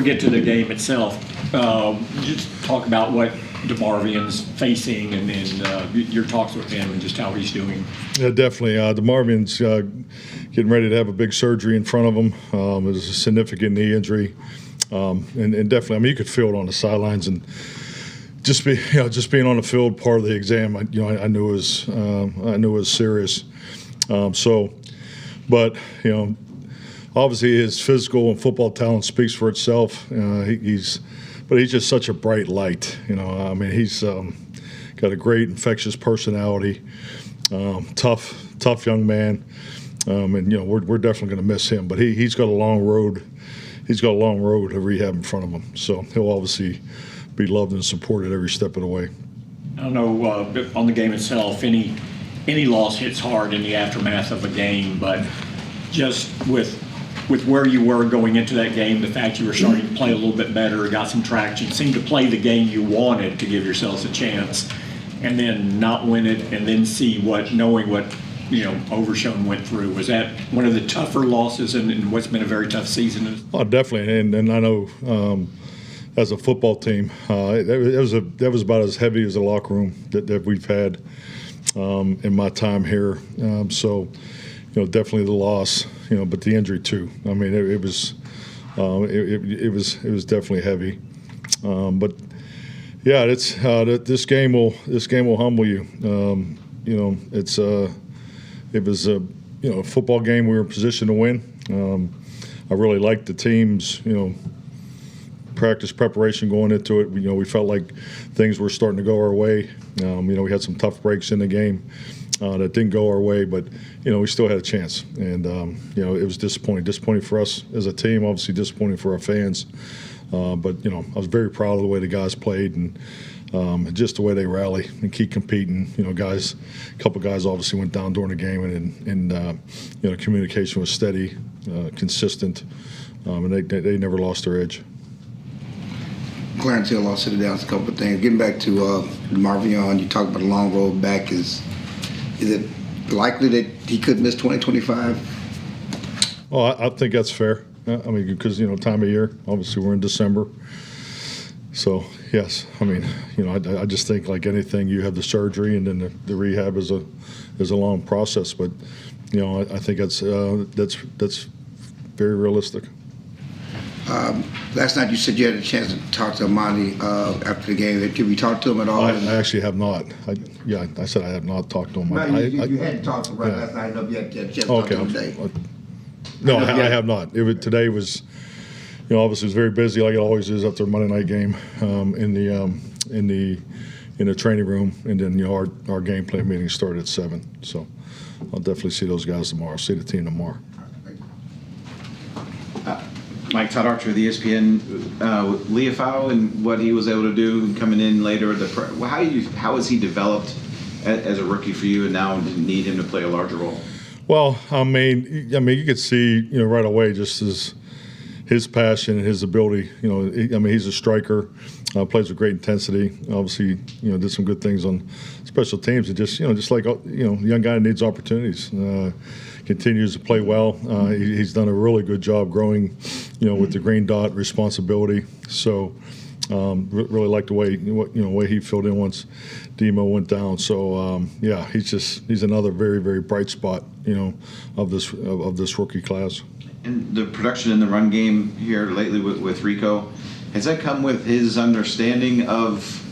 Get to the game itself. Just talk about what DeMarvion's facing and your talks with him and just how he's doing. Yeah, definitely. DeMarvion's getting ready to have a big surgery in front of him. It was a significant knee injury, and definitely, I mean, you could feel it on the sidelines and just being on the field, part of the exam. I knew it was serious. But obviously his physical and football talent speaks for itself. He's just such a bright light. I mean, he's got a great infectious personality, tough young man, and we're definitely going to miss him. But he's got a long road. He's got a long road of rehab in front of him. So he'll obviously be loved and supported every step of the way. I don't know on the game itself. Any loss hits hard in the aftermath of a game, but just with where you were going into that game, the fact you were starting to play a little bit better, got some traction, seemed to play the game you wanted to give yourselves a chance, and then not win it, and then knowing what Overshown went through. Was that one of the tougher losses in what's been a very tough season? Oh, definitely, and I know as a football team, that was about as heavy as the locker room that we've had in my time here. Definitely the loss, but the injury too. I mean, it was definitely heavy. But yeah, this game will humble you. It was a football game we were in position to win. I really liked the team's practice preparation going into it. We felt like things were starting to go our way. We had some tough breaks in the game that didn't go our way, but we still had a chance. And it was disappointing for us as a team. Obviously disappointing for our fans. But I was very proud of the way the guys played and just the way they rally and keep competing. A couple guys obviously went down during the game, and communication was steady, consistent, and they never lost their edge. Clarence Hill, I'll sit it down. A couple of things. Getting back to DeMarvion, you talked about a long road back. Is it likely that he could miss 2025? Well, I think that's fair. I mean, because time of year. Obviously, we're in December, so yes. I mean, I just think like anything, you have the surgery and then the rehab is a long process. But I think that's very realistic. Last night you said you had a chance to talk to Amani after the game. Did we talk to him at all? I actually have not. I said I have not talked to him. You hadn't talked to him last night. I know you had a chance to talk to him today. No, I have not. Today was, obviously it was very busy like it always is after a Monday night game in the training room, and then our game plan meeting started at 7. So I'll definitely see those guys tomorrow. See the team tomorrow. Mike, Todd Archer of the ESPN, Leafau and what he was able to do and coming in later. How has he developed as a rookie for you, and now need him to play a larger role? Well, I mean, you could see right away just his passion and his ability. He's a striker, plays with great intensity. Obviously, did some good things on special teams, and just like young guy needs opportunities. Continues to play well. He's done a really good job growing, with the green dot responsibility. So, really like the way he filled in once Demo went down. So, he's another very, very bright spot, of this rookie class. And the production in the run game here lately with Rico, has that come with his understanding of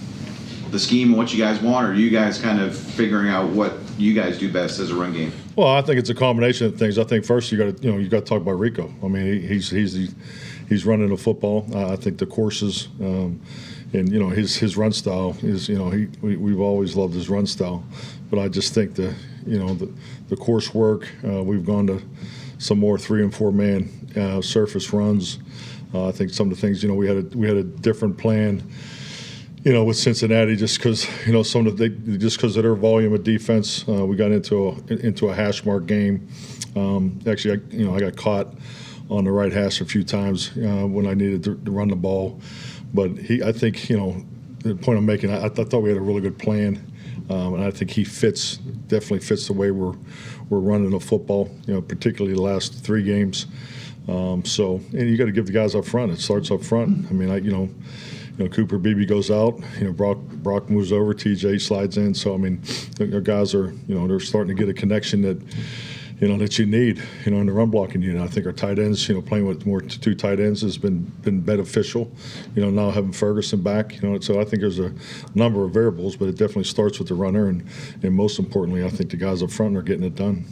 the scheme and what you guys want, or are you guys kind of figuring out what you guys do best as a run game? Well, I think it's a combination of things. I think first you got to talk about Rico. I mean, he's running the football. I think the courses and his run style is we've always loved his run style, but I just think the course work. We've gone to some more 3 and 4 man surface runs. I think some of the things we had a different plan. With Cincinnati, just because of their volume of defense, we got into a hash mark game. Actually, I got caught on the right hash a few times when I needed to run the ball. But I think the point I'm making, I thought we had a really good plan, and I think he definitely fits the way we're running the football. Particularly the last 3 games. So, and you got to give the guys up front. It starts up front. I mean, Cooper Beebe goes out. Brock moves over. TJ slides in. So, I mean, our guys are, they're starting to get a connection that, that you need, in the run blocking unit. I think our tight ends, playing with more two tight ends has been beneficial. Now having Ferguson back, so I think there's a number of variables, but it definitely starts with the runner, and most importantly, I think the guys up front are getting it done.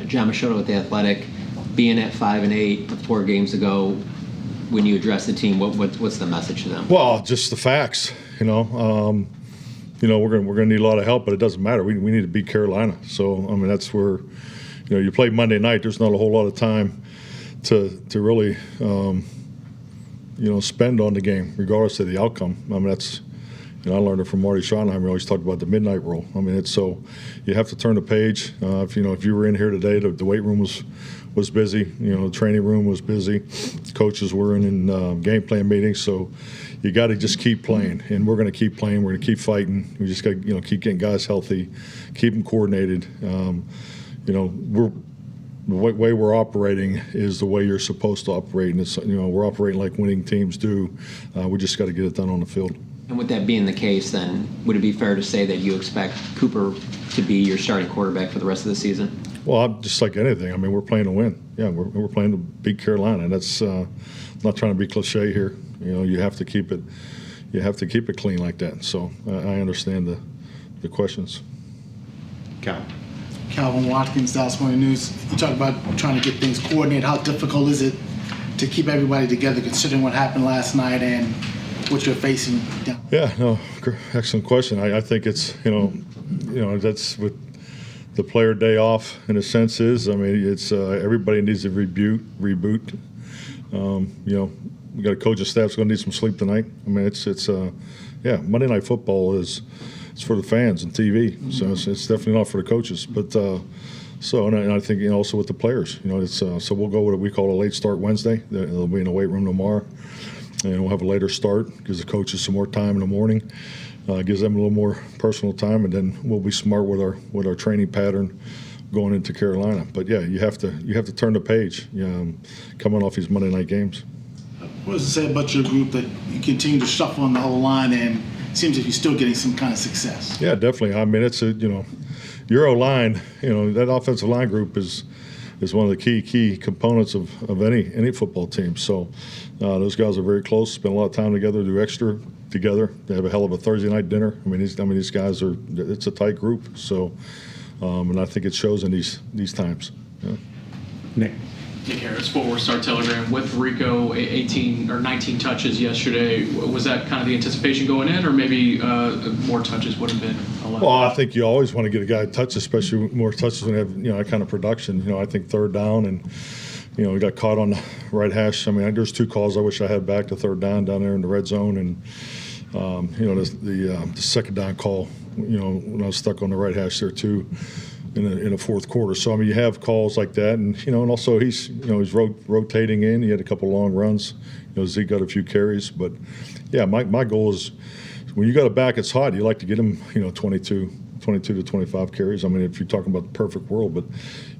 John Machota with The Athletic, being at 5-8 4 games ago, when you address the team, what's the message to them? Well, just the facts. We're gonna need a lot of help, but it doesn't matter. We need to beat Carolina. So I mean, that's where you play Monday night. There's not a whole lot of time to really spend on the game, regardless of the outcome. I mean, that's I learned it from Marty Schottenheimer. He always talked about the midnight rule. I mean, it's so you have to turn the page. If you were in here today, the weight room was busy. The training room was busy. Coaches were in game plan meetings. So you got to just keep playing, and we're going to keep playing. We're going to keep fighting. We just got to keep getting guys healthy, keep them coordinated. The way we're operating is the way you're supposed to operate, and it's we're operating like winning teams do. We just got to get it done on the field. And with that being the case, then would it be fair to say that you expect Cooper to be your starting quarterback for the rest of the season? Well, just like anything. I mean, we're playing to win. Yeah, we're playing to beat Carolina. And that's not trying to be cliche here. You have to keep it. You have to keep it clean like that. So I understand the questions. Calvin Watkins, Dallas Morning News. You talk about trying to get things coordinated. How difficult is it to keep everybody together, considering what happened last night and what you're facing? Yeah, no, excellent question. I think it's that's what the player day off in a sense is. I mean, it's everybody needs a reboot. We got a coaching staff's going to need some sleep tonight. I mean, it's Monday Night Football it's for the fans and TV, so it's definitely not for the coaches. But and I think also with the players, so we'll go with what we call a late start Wednesday. They'll be in the weight room tomorrow, and we'll have a later start. Gives the coaches some more time in the morning, gives them a little more personal time, and then we'll be smart with our training pattern going into Carolina. But yeah, you have to turn the page, coming off these Monday night games. What does it say about your group that you continue to shuffle on the whole line and it seems like you're still getting some kind of success? Yeah, definitely. I mean, it's your O-line, that offensive line group is one of the key components of any football team. So those guys are very close, spend a lot of time together, do extra together. They have a hell of a Thursday night dinner. I mean, these guys it's a tight group. So, and I think it shows in these times. Yeah. Nick Harris, Fort Worth Star Telegram. With Rico, 18 or 19 touches yesterday, was that kind of the anticipation going in, or maybe more touches would have been allowed? Well, I think you always want to get a guy touch, especially more touches when you have that kind of production. I think third down and we got caught on the right hash. I mean, there's 2 calls I wish I had back to third down there in the red zone, and the second down call. When I was stuck on the right hash there too. In the fourth quarter. So I mean, you have calls like that, and and also he's rotating in. He had a couple long runs. Zeke got a few carries, but yeah, my goal is when you got a back, it's hot. You like to get him 22 to 25 carries. I mean, if you're talking about the perfect world, but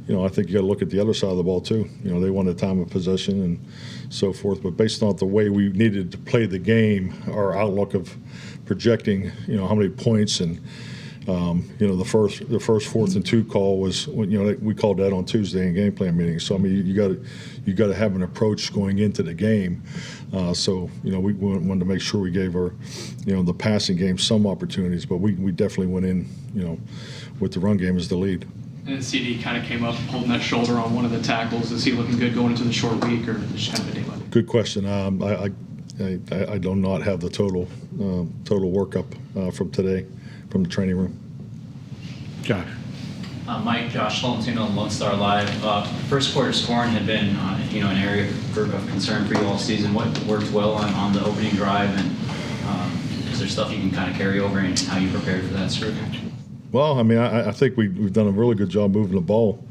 I think you got to look at the other side of the ball too. They want a time of possession and so forth. But based on the way we needed to play the game, our outlook of projecting how many points and the first 4th and 2 call was we called that on Tuesday in game plan meetings. So I mean you got to have an approach going into the game. So we wanted to make sure we gave our the passing game some opportunities, but we definitely went in with the run game as the lead. And CD kind of came up holding that shoulder on one of the tackles. Is he looking good going into the short week, or just kind of a day by day? Good question. I do not have the total workup from today from the training room. Josh. Mike, Josh Tolentino, Lone Star Live. First quarter scoring had been, an area of concern for you all season. What worked well on the opening drive, and is there stuff you can kind of carry over and how you prepared for that scrimmage? Well, I mean, I think we've done a really good job moving the ball,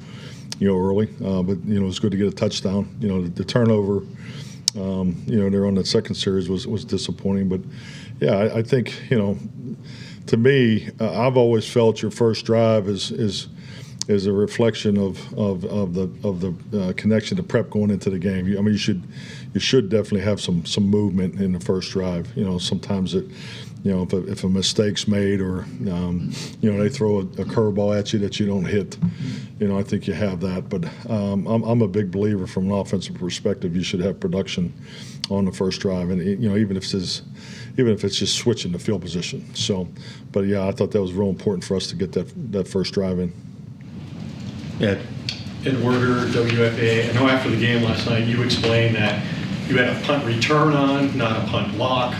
early. But it's good to get a touchdown. The turnover, there on that second series was disappointing. But yeah, I think to me, I've always felt your first drive is is a reflection of the connection to prep going into the game. I mean, you should definitely have some movement in the first drive. Sometimes if a mistake's made or they throw a curveball at you that you don't hit, I think you have that. But I'm a big believer from an offensive perspective. You should have production on the first drive, and even if it's just switching the field position. So, but yeah, I thought that was real important for us to get that first drive in. Yeah. Ed Werder, WFA. I know after the game last night you explained that you had a punt return on, not a punt block.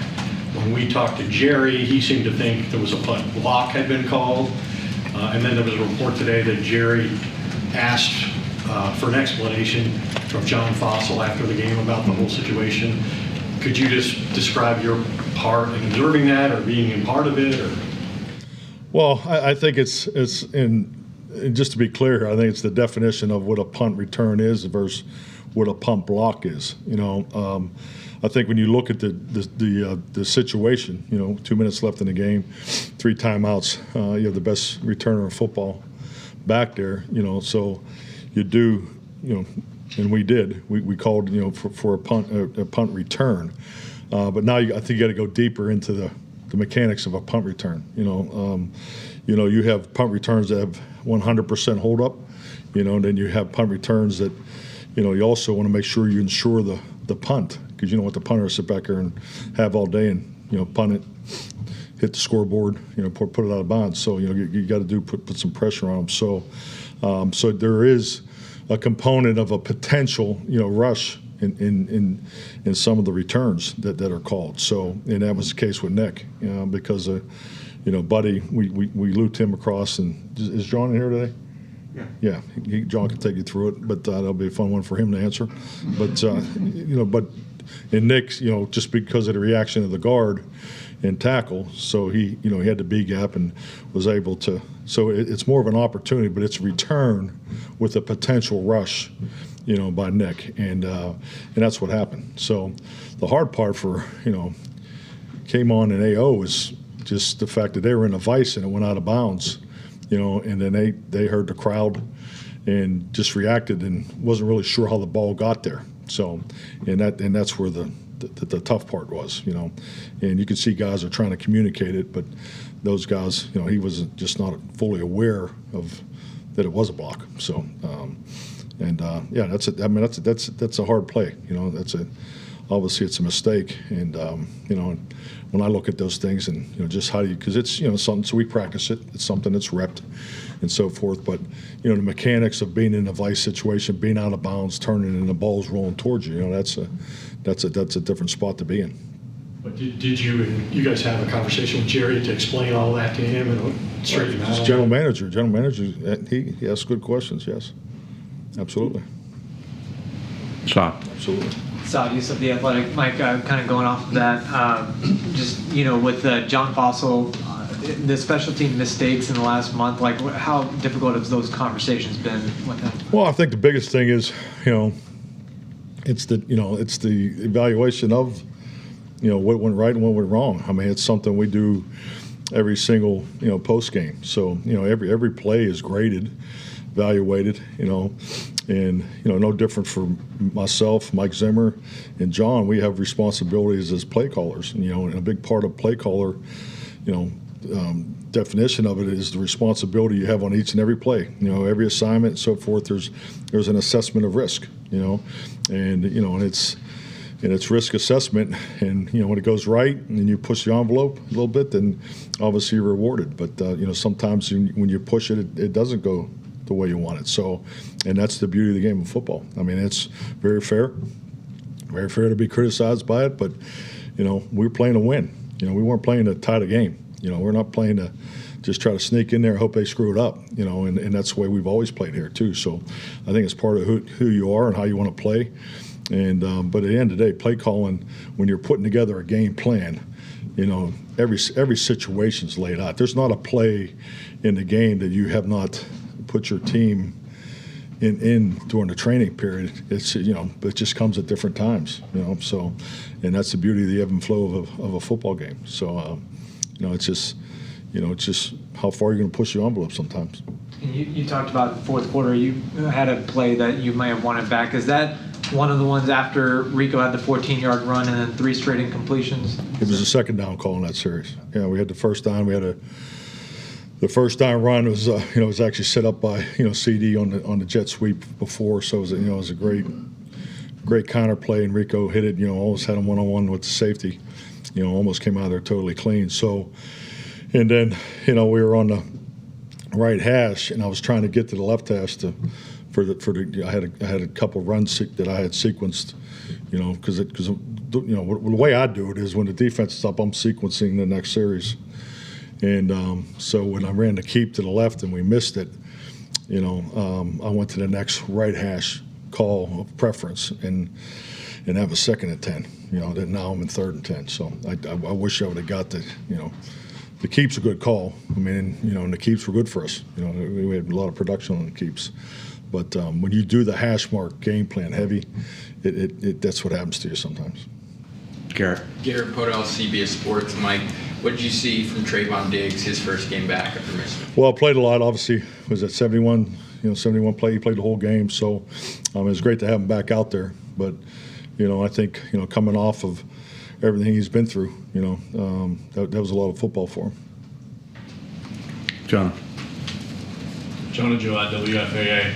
When we talked to Jerry, he seemed to think there was a punt block had been called. And then there was a report today that Jerry asked for an explanation from John Fossil after the game about the whole situation. Could you just describe your part in observing that or being a part of it? Or? Well, I think it's in. Just to be clear, I think it's the definition of what a punt return is versus what a punt block is. I think when you look at the situation, 2 minutes left in the game, 3 timeouts, you have the best returner in football back there. So you do, and we did. We called, for a punt return. But now I think you got to go deeper into the mechanics of a punt return. You have punt returns that have 100% hold up, and then you have punt returns that, you also want to make sure you ensure the punt, because you don't want the punter to sit back there and have all day and, punt it, hit the scoreboard, put it out of bounds. So, you got to put some pressure on them. So there is a component of a potential, rush in some of the returns that are called. So, and that was the case with Nick, because Buddy, we looped him across, and is John in here today? Yeah. John can take you through it, but that'll be a fun one for him to answer. But and Nick, just because of the reaction of the guard and tackle, so he had the B gap and was able to. So it's more of an opportunity, but it's a return with a potential rush, by Nick, and that's what happened. So the hard part for came on in AO was just the fact that they were in a vice and it went out of bounds, and then they heard the crowd and just reacted and wasn't really sure how the ball got there. So, and that's where the tough part was, and you could see guys are trying to communicate it, but those guys, he was just not fully aware of that it was a block. So, that's it. I mean, that's a hard play. Obviously it's a mistake, and when I look at those things and just how because it's something, so we practice it. It's something that's repped and so forth. But the mechanics of being in a vice situation, being out of bounds, turning, and the ball's rolling towards you. That's a different spot to be in. But did you guys have a conversation with Jerry to explain all that to him and straighten him out? General manager, he asks good questions. Yes, absolutely. Stop. Absolutely. Use of the Athletic. Mike, kind of going off of that, with John Fossil, the special team mistakes in the last month, how difficult have those conversations been with him? Well, I think the biggest thing is, it's the evaluation of, what went right and what went wrong. I mean, it's something we do every single, post game. So, every play is graded, evaluated, and no different for myself, Mike Zimmer, and John. We have responsibilities as play callers, and a big part of play caller, definition of it is the responsibility you have on each and every play. Every assignment and so forth. There's an assessment of risk, and it's risk assessment, and when it goes right and you push the envelope a little bit, then obviously you're rewarded. But sometimes when you push it, it doesn't go the way you want it. So, and that's the beauty of the game of football. I mean, it's very fair to be criticized by it, but we're playing to win. We weren't playing to tie the game. We're not playing to just try to sneak in there and hope they screw it up. And that's the way we've always played here too. So, I think it's part of who you are and how you want to play. And but at the end of the day, play calling, when you're putting together a game plan, every situation's laid out. There's not a play in the game that you have not put your team in during the training period. It's it just comes at different times. So, and that's the beauty of the ebb and flow of a football game. So, it's just how far you're going to push your envelope sometimes. And you talked about the fourth quarter. You had a play that you might have wanted back. Is that one of the ones after Rico had the 14-yard run and then 3 straight incompletions? It was a second down call in that series. Yeah, we had the first down. We had the first down run was was actually set up by CD on the jet sweep before, so it was a great counter play, and Rico hit it. Almost had him one-on-one with the safety. Almost came out of there totally clean. So, and then we were on the right hash, and I was trying to get to the left hash I had a couple runs that I had sequenced, because the way I do it is when the defense is up, I'm sequencing the next series, and so when I ran the keep to the left and we missed it, I went to the next right hash call of preference and have a 2nd and 10. Then now I'm in 3rd and 10. So I wish I would have got the keep's a good call. I mean, and the keeps were good for us. We had a lot of production on the keeps. But when you do the hash mark game plan heavy, that's what happens to you sometimes. Garrett. Garrett Podell, CBS Sports. Mike, what did you see from Trayvon Diggs his first game back after missing? Well, I played a lot. Obviously, was at 71. 71 play. He played the whole game. So it was great to have him back out there. But I think coming off of everything he's been through, that was a lot of football for him. John. Jonah Joe at WFAA.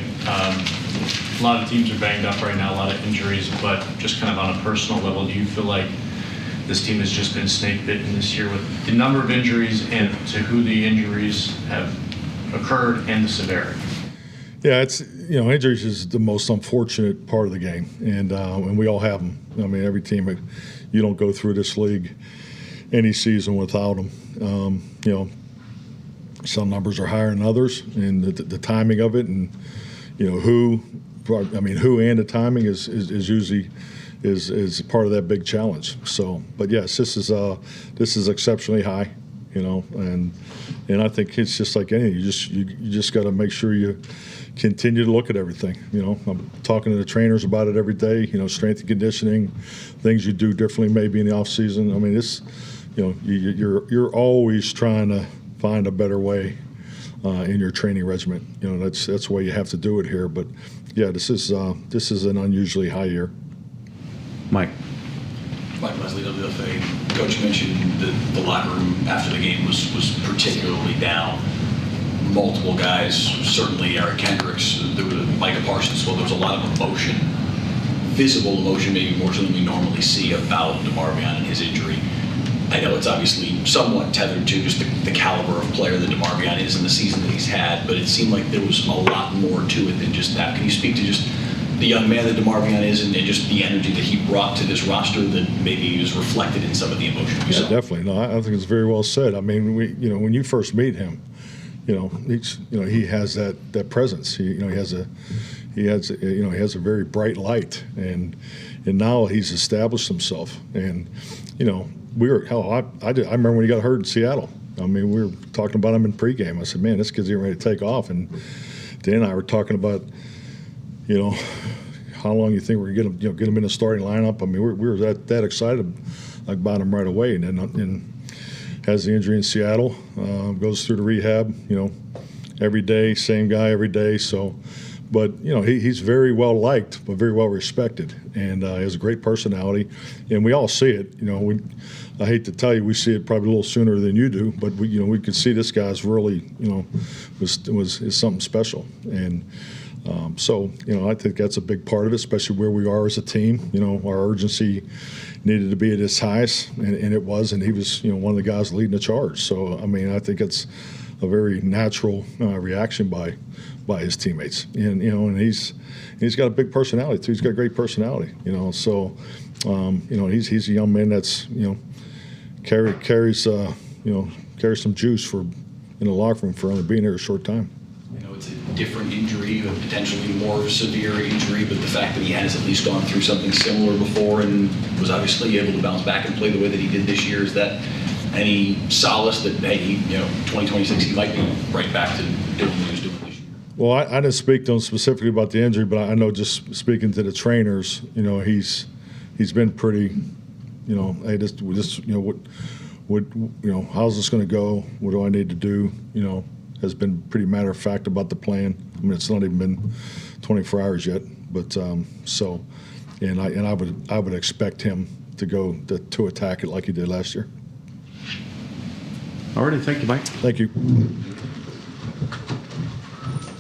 A lot of teams are banged up right now, a lot of injuries, but just kind of on a personal level, do you feel like this team has just been snake bitten this year with the number of injuries and to who the injuries have occurred and the severity? Yeah, it's injuries is the most unfortunate part of the game, and we all have them. I mean, every team. You don't go through this league any season without them. Some numbers are higher than others, and the timing of it, and who and the timing is usually is part of that big challenge. So, but yes, this is exceptionally high, and I think it's just like anything. You just got to make sure you continue to look at everything. I'm talking to the trainers about it every day. Strength and conditioning, things you do differently maybe in the off season. I mean, it's you're always trying to find a better way in your training regimen. That's the way you have to do it here. But yeah, this is an unusually high year. Mike. Mike Leslie, WFA. Coach mentioned the locker room after the game was particularly down. Multiple guys, certainly Eric Kendricks, Micah Parsons. Well, there was a lot of emotion, visible emotion, maybe more so than we normally see about DeMarvion and his injury. I know it's obviously somewhat tethered to just the caliber of player that DeMarvion is in the season that he's had, but it seemed like there was a lot more to it than just that. Can you speak to just the young man that DeMarvion is and just the energy that he brought to this roster that maybe was reflected in some of the emotion we saw? Definitely. No, I think it's very well said. I mean, when you first meet him, he has that presence. He has a very bright light, and now he's established himself. And I remember when he got hurt in Seattle. I mean, we were talking about him in pregame. I said, man, this kid's getting ready to take off. And Dan and I were talking about, how long you think we're going to get him in the starting lineup. I mean, we were that excited about him right away. And then has the injury in Seattle, goes through the rehab, every day, same guy every day. So, but he's very well liked, but very well respected, and he has a great personality, and we all see it. I hate to tell you, we see it probably a little sooner than you do, but we could see this guy's really, is something special, and so I think that's a big part of it, especially where we are as a team. Our urgency needed to be at its highest, and it was, and he was one of the guys leading the charge. So I mean, I think it's a very natural reaction by his teammates, and and he's got a big personality too. He's got a great personality, So he's a young man that's carries some juice in the locker room for only being there a short time. It's a different injury, a potentially more severe injury, but the fact that he has at least gone through something similar before and was obviously able to bounce back and play the way that he did this year, is that any solace that, hey, 2026 he might be right back to doing what he was doing this year? Well, I didn't speak to him specifically about the injury, but I know just speaking to the trainers, he's been pretty, hey, how's this going to go? What do I need to do? has been pretty matter of fact about the plan. I mean, it's not even been 24 hours yet, but I would expect him to go to attack it like he did last year. All righty, thank you, Mike. Thank you.